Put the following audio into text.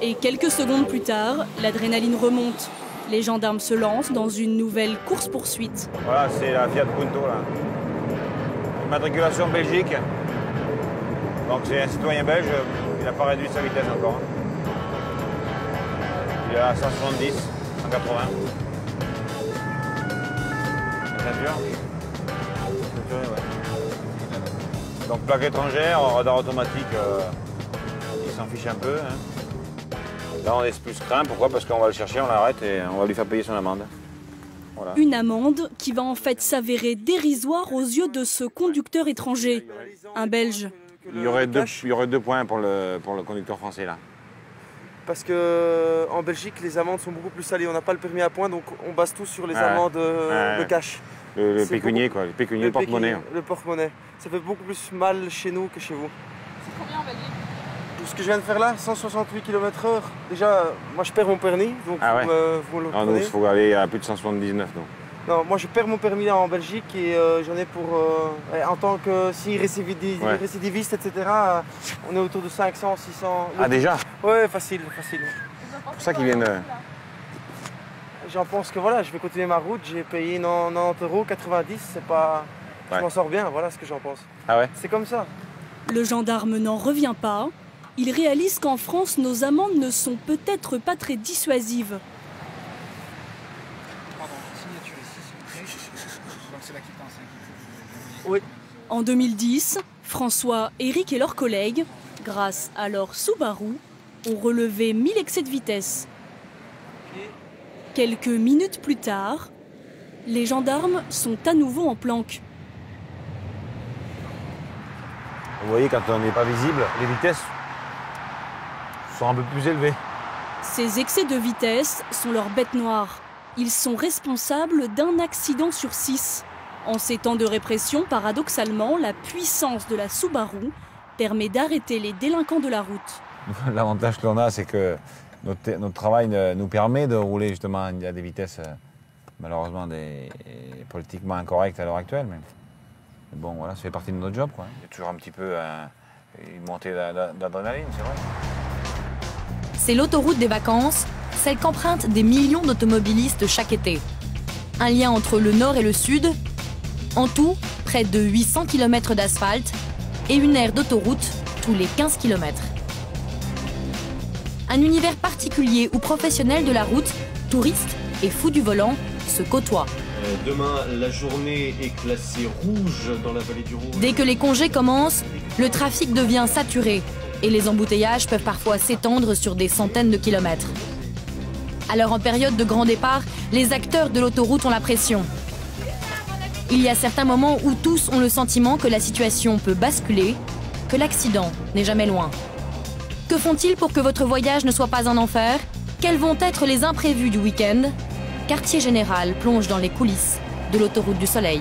Et quelques secondes plus tard, l'adrénaline remonte. Les gendarmes se lancent dans une nouvelle course-poursuite. Voilà, c'est la Fiat Punto, là. Immatriculation Belgique. Donc c'est un citoyen belge, il n'a pas réduit sa vitesse encore. Il est à 170, 180. Ceinture. Ceinture, ouais. Donc plaque étrangère, radar automatique, il s'en fiche un peu. Hein. Là on est plus craint, pourquoi? Parce qu'on va le chercher, on l'arrête et on va lui faire payer son amende. Voilà. Une amende qui va en fait s'avérer dérisoire aux yeux de ce conducteur étranger, un Belge. Il y aurait deux points pour le conducteur français là. Parce qu'en Belgique, les amendes sont beaucoup plus salées. On n'a pas le permis à points, donc on base tout sur les amendes de cash. Le pécunier, quoi. Le pécunier, le porte-monnaie. Le porte-monnaie. Ça fait beaucoup plus mal chez nous que chez vous. C'est combien en Belgique? Ce que je viens de faire là, 168 km/h. Déjà, moi je perds mon permis, donc vous le nous, il faut aller à plus de 179. Donc. Non, moi je perds mon permis là en Belgique et j'en ai pour, en tant que récidiviste, etc., on est autour de 500, 600. Ah déjà? Ouais, facile, facile. C'est pour ça qu'ils viennent... J'en pense que voilà, je vais continuer ma route, j'ai payé 90 €, 90, c'est pas... Je m'en sors bien, voilà ce que j'en pense. Ah ouais? C'est comme ça. Le gendarme n'en revient pas. Il réalise qu'en France, nos amendes ne sont peut-être pas très dissuasives. Oui. En 2010, François, Eric et leurs collègues, grâce à leur Subaru, ont relevé 1000 excès de vitesse. Quelques minutes plus tard, les gendarmes sont à nouveau en planque. Vous voyez, quand on n'est pas visible, les vitesses sont un peu plus élevées. Ces excès de vitesse sont leur bête noire. Ils sont responsables d'un accident sur 6. En ces temps de répression, paradoxalement, la puissance de la Subaru permet d'arrêter les délinquants de la route. L'avantage que l'on a, c'est que notre travail nous permet de rouler justement à des vitesses malheureusement politiquement incorrectes à l'heure actuelle. Mais bon, voilà, ça fait partie de notre job, quoi. Il y a toujours un petit peu une montée d'adrénaline, c'est vrai. C'est l'autoroute des vacances, celle qu'empruntent des millions d'automobilistes chaque été. Un lien entre le nord et le sud. En tout, près de 800 km d'asphalte et une aire d'autoroute tous les 15 km. Un univers particulier où professionnels de la route, touristes et fous du volant se côtoient. Demain, la journée est classée rouge dans la vallée du Rhône. Dès que les congés commencent, le trafic devient saturé et les embouteillages peuvent parfois s'étendre sur des centaines de kilomètres. Alors en période de grand départ, les acteurs de l'autoroute ont la pression. Il y a certains moments où tous ont le sentiment que la situation peut basculer, que l'accident n'est jamais loin. Que font-ils pour que votre voyage ne soit pas un enfer? Quels vont être les imprévus du week-end? Quartier Général plonge dans les coulisses de l'autoroute du Soleil.